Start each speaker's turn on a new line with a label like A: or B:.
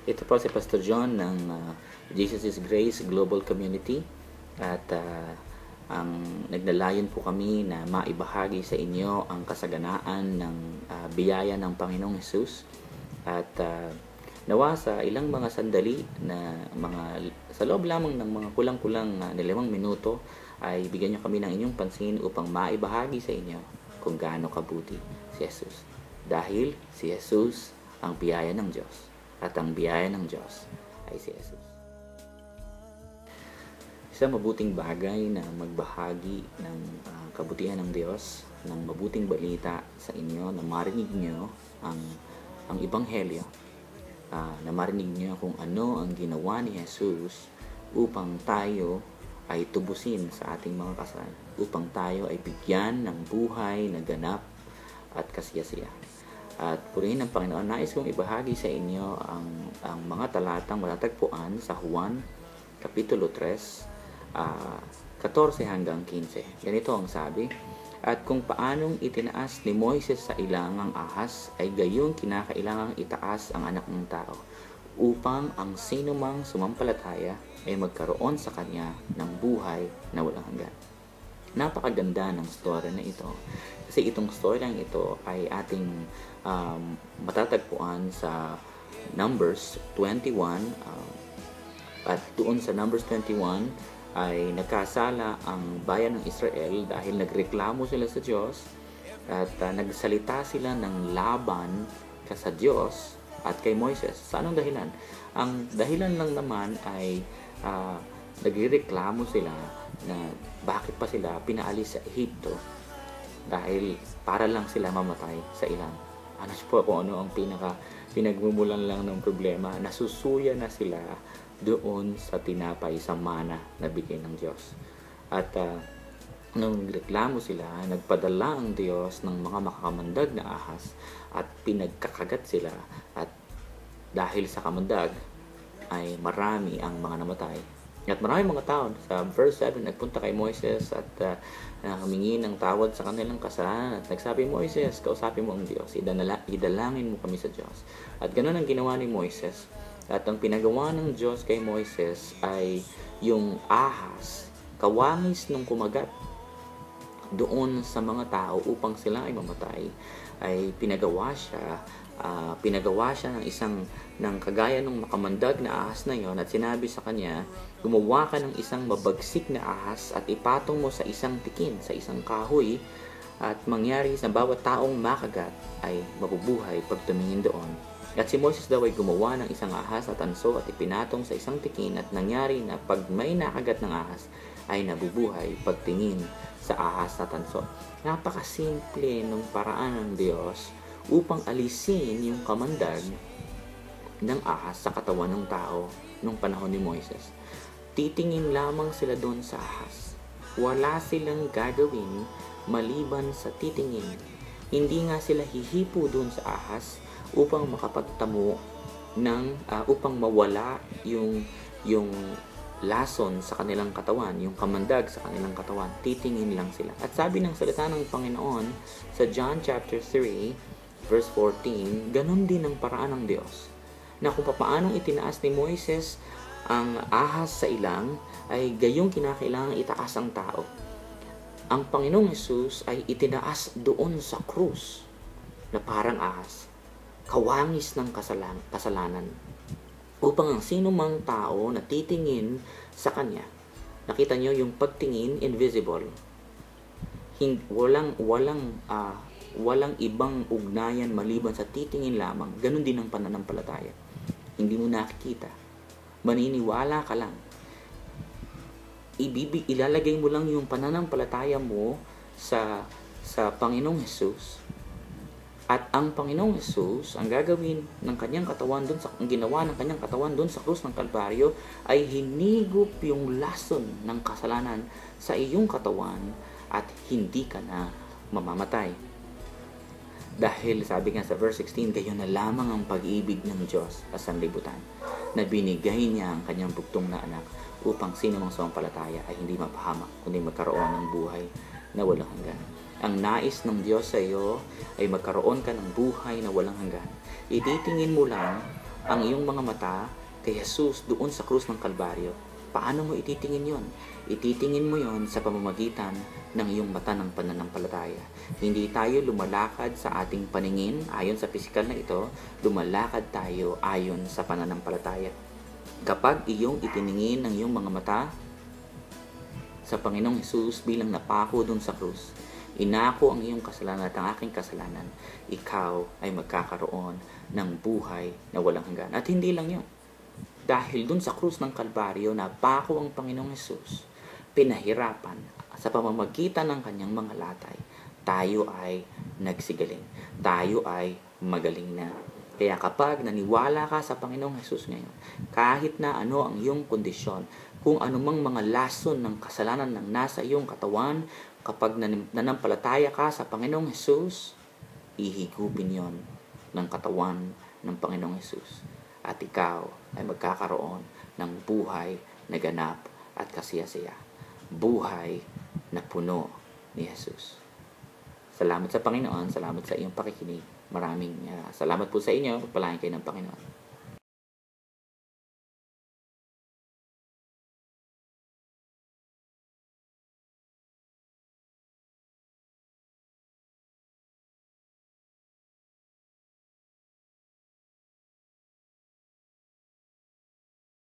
A: Ito po si Pastor John ng Jesus is Grace Global Community at ang naglalayon po kami na maibahagi sa inyo ang kasaganaan ng biyaya ng Panginoong Hesus at nawa sa ilang mga sandali na sa loob lamang ng mga kulang-kulang 5 minuto ay bigyan nyo kami ng inyong pansin upang maibahagi sa inyo kung gaano kabuti si Jesus. Dahil si Jesus ang biyaya ng Diyos. At ang biyaya ng Diyos ay si Jesus. Isang mabuting bagay na magbahagi ng kabutihan ng Diyos, ng mabuting balita sa inyo, na marinig nyo ang Ebanghelyo, na marinig nyo kung ano ang ginawa ni Jesus upang tayo ay tubusin sa ating mga kasalanan, upang tayo ay bigyan ng buhay na ganap at kasiyasiya. At purihin ng Panginoon, nais kong ibahagi sa inyo ang mga talatang matatagpuan sa Juan Kapitulo 3, 14 hanggang 15. Ganito ang sabi, "At kung paanong itinaas ni Moises sa ilangang ahas, ay gayong kinakailangang itaas ang anak ng tao, upang ang sinumang sumampalataya ay magkaroon sa kanya ng buhay na walang hanggan." Napakaganda ng story na ito. Kasi itong story lang ito ay ating matatagpuan sa Numbers 21. At doon sa Numbers 21 ay nagkasala ang bayan ng Israel dahil nagreklamo sila sa Diyos at nagsalita sila ng laban sa Diyos at kay Moises. Sa anong dahilan? Ang dahilan lang naman ay nagreklamo sila na bakit pa sila pinaalis sa Ehipto dahil para lang sila mamatay sa ilang. Ano po kung ano ang pinagmumulan lang ng problema? Nasusuya na sila doon sa tinapay, sa mana na bigay ng Diyos. At nung nagreklamo sila, nagpadala ang Diyos ng mga makakamandag na ahas at pinagkakagat sila. At dahil sa kamandag ay marami ang mga namatay. At maraming mga tao sa verse 7 nagpunta kay Moises at humingi ng tawad sa kanilang kasalanan at nagsabi, "Moises, kausapin mo ang Diyos, idalangin mo kami sa Diyos." At ganoon ang ginawa ni Moises. At ang pinagawa ng Diyos kay Moises ay yung ahas, kawangis nung kumagat doon sa mga tao upang sila ay mamatay, ay pinagawa siya ng kagaya ng makamandag na ahas na yon, at sinabi sa kanya, "Gumawa ka ng isang mabagsik na ahas at ipatong mo sa isang tikin, sa isang kahoy, at mangyari sa bawat taong makagat ay mabubuhay pag tumingin doon." At si Moses daw ay gumawa ng isang ahas at tanso at ipinatong sa isang tikin, at nangyari na pag may nakagat ng ahas ay nabubuhay pagtingin sa ahas at tanso. Napakasimple ng paraan ng Diyos upang alisin yung kamandag ng ahas sa katawan ng tao nung panahon ni Moises. Titingin lamang sila doon sa ahas. Wala silang gagawin maliban sa titingin. Hindi nga sila hihipo doon sa ahas upang makapagtamo upang mawala yung lason sa kanilang katawan, yung kamandag sa kanilang katawan. Titingin lang sila. At sabi ng salita ng Panginoon sa John chapter 3 verse 14, ganun din ang paraan ng Diyos, na kung paanong itinaas ni Moises ang ahas sa ilang, ay gayong kinakailangan itaas ang tao. Ang Panginoong Hesus ay itinaas doon sa krus na parang ahas, kawangis ng kasalanan, upang ang sino mang tao na titingin sa Kanya, nakita nyo yung pagtingin, invisible, walang ibang ugnayan maliban sa titingin lamang. Ganun din ang pananampalataya. Hindi mo nakikita, maniniwala ka lang, ilalagay mo lang yung pananampalataya mo sa Panginoong Hesus, at ang Panginoong Hesus, ang gagawin ng kanyang katawan doon ang ginawa ng kanyang katawan doon sa krus ng Kalbaryo ay hinigop yung lason ng kasalanan sa iyong katawan at hindi ka na mamamatay. Dahil sabi nga sa verse 16, "Gayon na lamang ang pag-ibig ng Diyos sa sanlibutan, na binigay niya ang kanyang bugtong na anak, upang sino mang sumampalataya ay hindi mapahamak, kundi magkaroon ng buhay na walang hanggan." Ang nais ng Diyos sa iyo ay magkaroon ka ng buhay na walang hanggan. Ititingin mo lang ang iyong mga mata kay Jesus doon sa krus ng Kalbaryo, paano mo ititingin yon? Ititingin mo yon sa pamamagitan ng iyong mata ng pananampalataya. Hindi tayo lumalakad sa ating paningin ayon sa pisikal na ito, lumalakad tayo ayon sa pananampalataya. Kapag iyong itiningin ng iyong mga mata sa Panginoong Jesus bilang napako doon sa krus, inako ang iyong kasalanan at ang aking kasalanan, ikaw ay magkakaroon ng buhay na walang hanggan. At hindi lang yun. Dahil dun sa krus ng Kalbaryo, napako ang Panginoong Jesus, pinahirapan sa pamamagitan ng kanyang mga latay, tayo ay nagsigaling. Tayo ay magaling na. Kaya kapag naniwala ka sa Panginoong Jesus ngayon, kahit na ano ang iyong kondisyon, kung anumang mga lason ng kasalanan ng nasa iyong katawan, kapag nanampalataya ka sa Panginoong Jesus, ihigupin yon ng katawan ng Panginoong Jesus. At ikaw ay magkakaroon ng buhay na ganap at kasiyasiya. Buhay na puno ni Jesus. Salamat sa Panginoon. Salamat sa iyong pakikinig. Maraming salamat po sa inyo. Pagpalain kayo ng Panginoon.